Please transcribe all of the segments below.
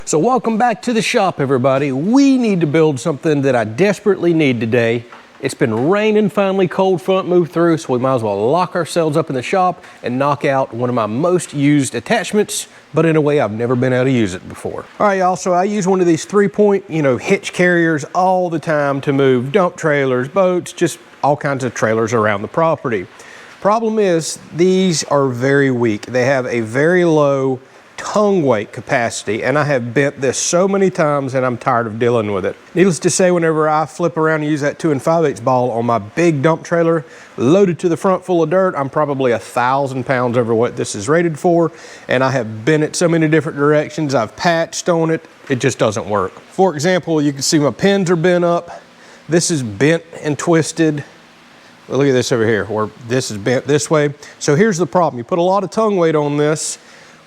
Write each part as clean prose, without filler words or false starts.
So welcome back to the shop, everybody. We need to build something that I desperately need today. It's been raining finally, cold front moved through, so we might as well lock ourselves up in the shop and knock out one of my most used attachments, but in a way I've never been able to use it before. All right, y'all, so I use one of these 3-point, hitch carriers all the time to move dump trailers, boats, just all kinds of trailers around the property. Problem is, these are very weak. They have a very low tongue weight capacity, and I have bent this so many times and I'm tired of dealing with it. Needless to say, whenever I flip around and use that 2 5/8 ball on my big dump trailer loaded to the front full of dirt, I'm probably 1,000 pounds over what this is rated for, and I have bent it so many different directions. I've patched on it. It just doesn't work. For example, you can see my pins are bent up. This is bent and twisted. Look at this over here, where this is bent this way. So here's the problem. You put a lot of tongue weight on this.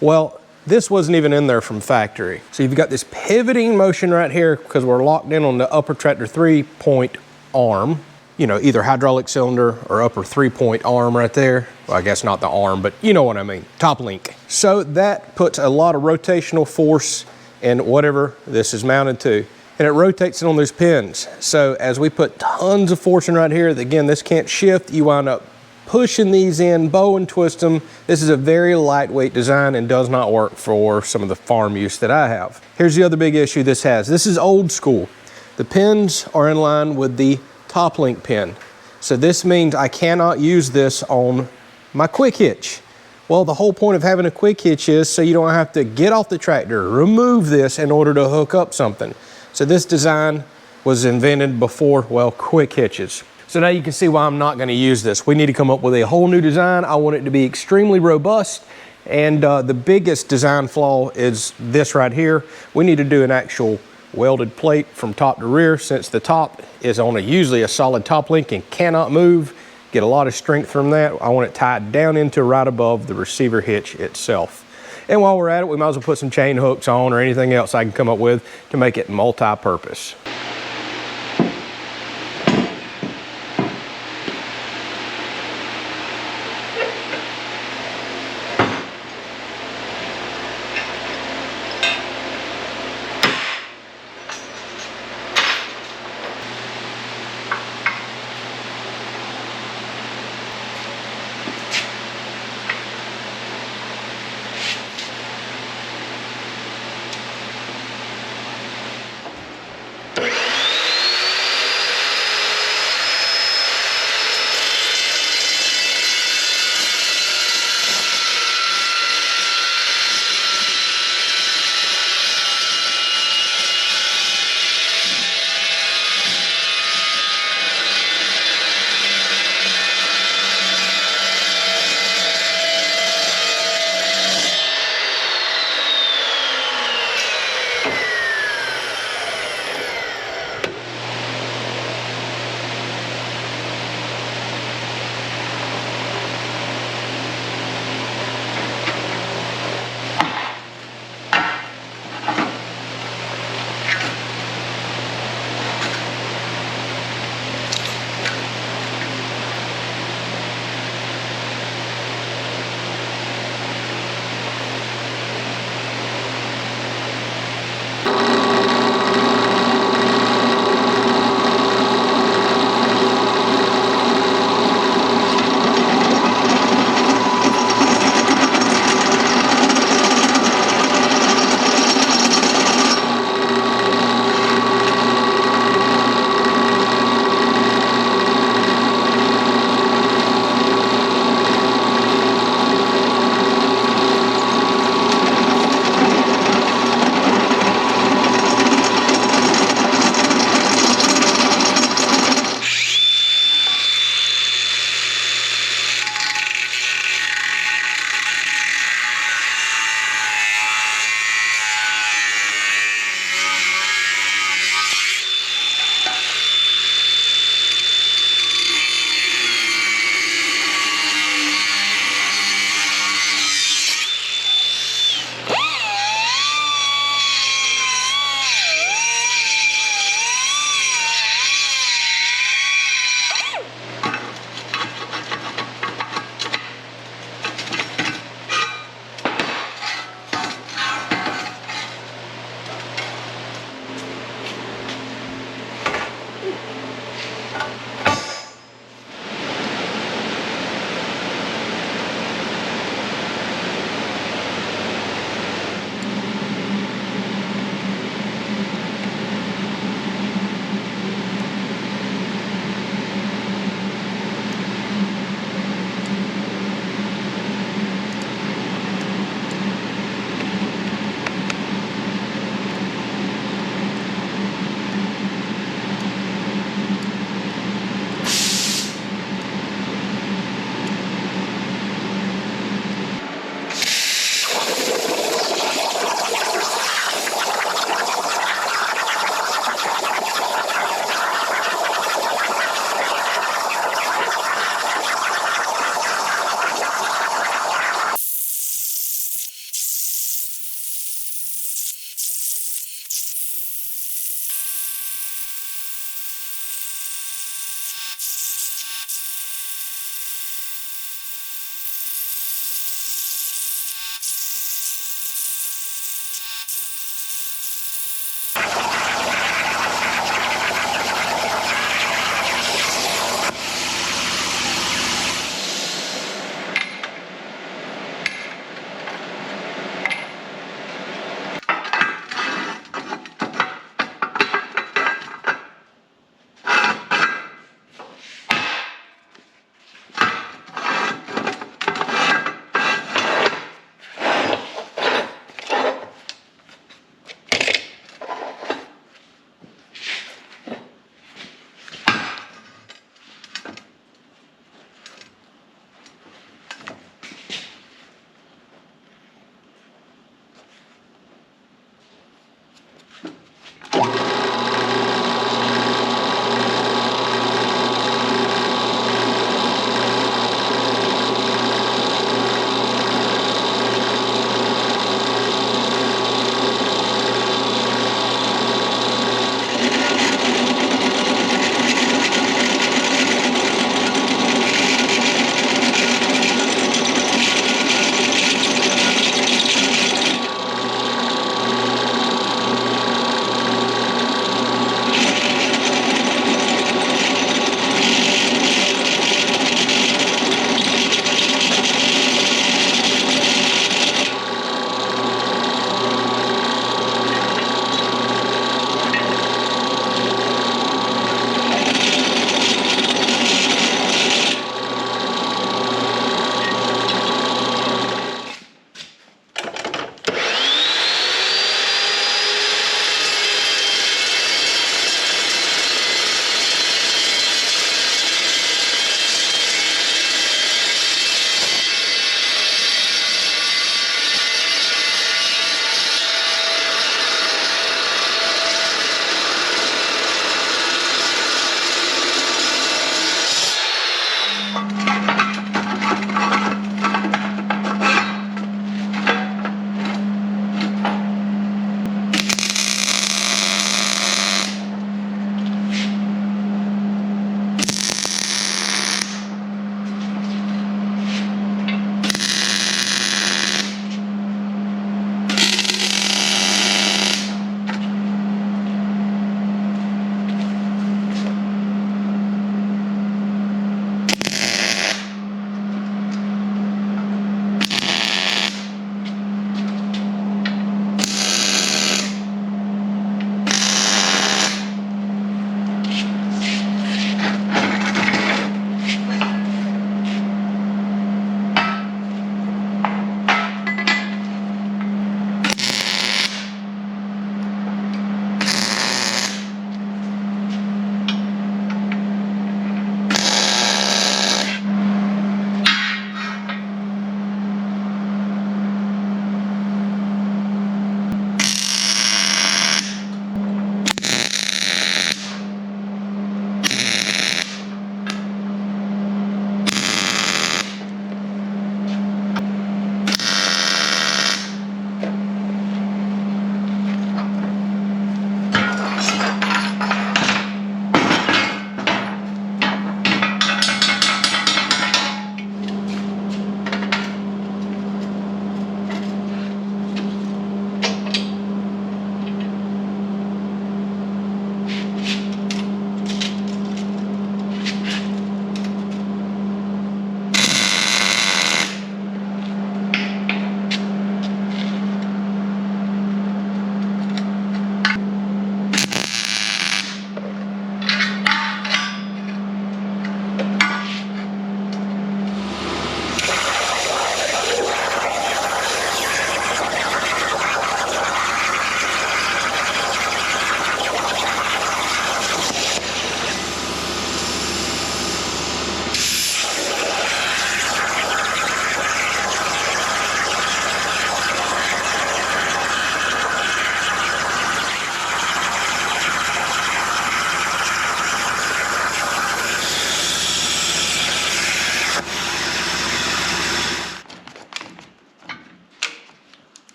Well, this wasn't even in there from factory. So you've got this pivoting motion right here because we're locked in on the upper tractor 3-point arm, either hydraulic cylinder or upper 3-point arm right there. Well, I guess not the arm, but you know what I mean, top link. So that puts a lot of rotational force in whatever this is mounted to, and it rotates it on those pins. So as we put tons of force in right here, again, this can't shift, you wind up pushing these in, bow and twist them. This is a very lightweight design and does not work for some of the farm use that I have. Here's the other big issue this has. This is old school. The pins are in line with the top link pin. So this means I cannot use this on my quick hitch. Well, the whole point of having a quick hitch is so you don't have to get off the tractor, remove this in order to hook up something. So this design was invented before, well, quick hitches. So now you can see why I'm not going to use this. We need to come up with a whole new design. I want it to be extremely robust, and the biggest design flaw is this right here. We need to do an actual welded plate from top to rear, since the top is on usually a solid top link and cannot move. Get a lot of strength from that. I want it tied down into right above the receiver hitch itself. And while we're at it, we might as well put some chain hooks on or anything else I can come up with to make it multi-purpose.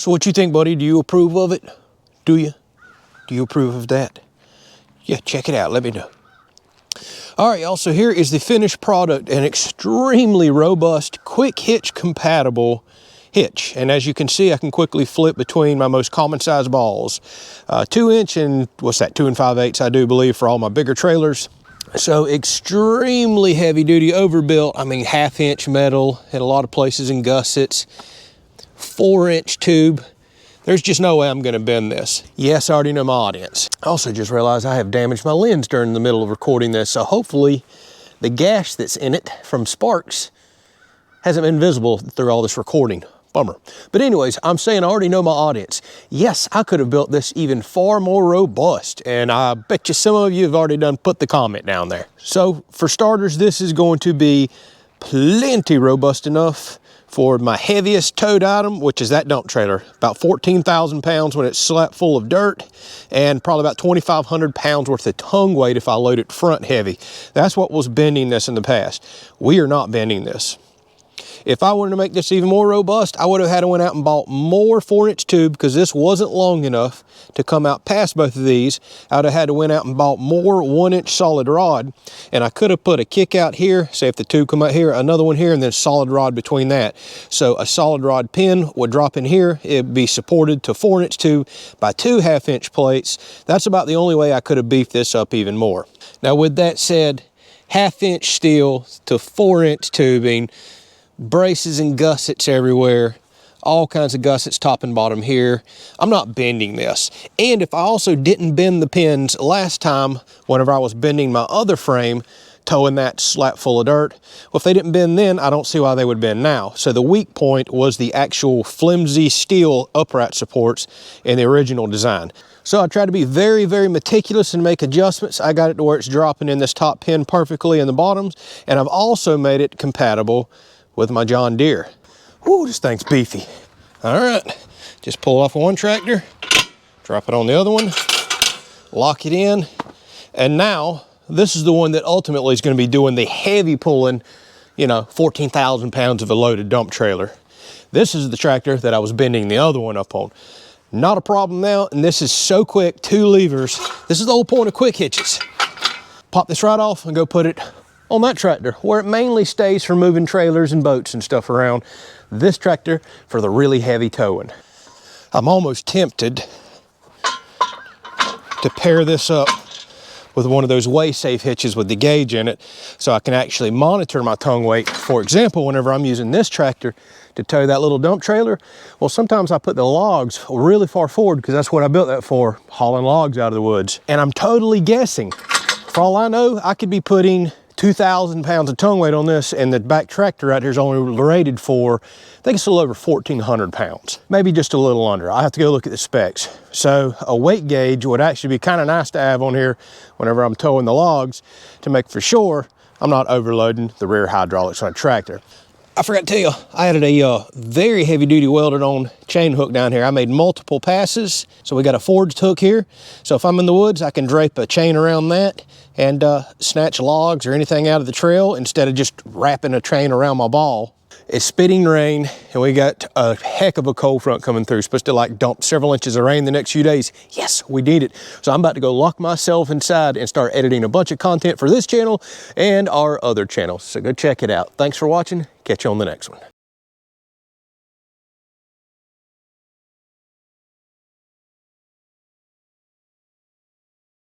So what you think, buddy? Do you approve of it? Do you? Do you approve of that? Yeah, check it out. Let me know. All right, y'all, so here is the finished product, an extremely robust, quick hitch compatible hitch. And as you can see, I can quickly flip between my most common size balls. 2-inch and what's that, 2 5/8, I do believe, for all my bigger trailers. So extremely heavy duty overbuilt. I mean, 1/2-inch metal in a lot of places in gussets, 4-inch tube. There's just no way I'm gonna bend this. Yes, I already know my audience. I also just realized I have damaged my lens during the middle of recording this, so hopefully the gash that's in it from sparks hasn't been visible through all this recording. Bummer. But anyways, I'm saying I already know my audience. Yes, I could have built this even far more robust, and I bet you some of you have already put the comment down there. So for starters, this is going to be plenty robust enough for my heaviest towed item, which is that dump trailer. About 14,000 pounds when it's slapped full of dirt, and probably about 2,500 pounds worth of tongue weight if I load it front heavy. That's what was bending this in the past. We are not bending this. If I wanted to make this even more robust, I would have had to went out and bought more 4-inch tube, because this wasn't long enough to come out past both of these. I would have had to went out and bought more 1-inch solid rod, and I could have put a kick out here, say if the tube come out here, another one here, and then solid rod between that. So a solid rod pin would drop in here. It'd be supported to 4-inch tube by 2 1/2-inch plates. That's about the only way I could have beefed this up even more. Now with that said, 1/2-inch steel to 4-inch tubing, braces and gussets everywhere, all kinds of gussets top and bottom here. I'm not bending this. And if I also didn't bend the pins last time whenever I was bending my other frame, towing that slap full of dirt, well, if they didn't bend then, I don't see why they would bend now. So the weak point was the actual flimsy steel upright supports in the original design. So I tried to be very, very meticulous and make adjustments. I got it to where it's dropping in this top pin perfectly in the bottoms, and I've also made it compatible with my John Deere. Whoo, this thing's beefy. All right, just pull off one tractor, drop it on the other one, lock it in, and now this is the one that ultimately is going to be doing the heavy pulling, 14,000 pounds of a loaded dump trailer. This is the tractor that I was bending the other one up on. Not a problem now, and this is so quick, 2 levers. This is the whole point of quick hitches. Pop this right off and go put it on that tractor, where it mainly stays for moving trailers and boats and stuff around. This tractor for the really heavy towing. I'm almost tempted to pair this up with one of those weigh-safe hitches with the gauge in it, so I can actually monitor my tongue weight. For example, whenever I'm using this tractor to tow that little dump trailer, well, sometimes I put the logs really far forward, because that's what I built that for, hauling logs out of the woods. And I'm totally guessing. For all I know, I could be putting 2,000 pounds of tongue weight on this, and the back tractor right here is only rated for, I think it's a little over 1,400 pounds, maybe just a little under. I have to go look at the specs. So a weight gauge would actually be kind of nice to have on here whenever I'm towing the logs, to make for sure I'm not overloading the rear hydraulics on a tractor. I forgot to tell you, I added a very heavy duty welded on chain hook down here. I made multiple passes. So we got a forged hook here. So if I'm in the woods, I can drape a chain around that and snatch logs or anything out of the trail instead of just wrapping a chain around my ball. It's spitting rain, and we got a heck of a cold front coming through. Supposed to dump several inches of rain the next few days. Yes, we need it. So I'm about to go lock myself inside and start editing a bunch of content for this channel and our other channels. So go check it out. Thanks for watching. Catch you on the next one.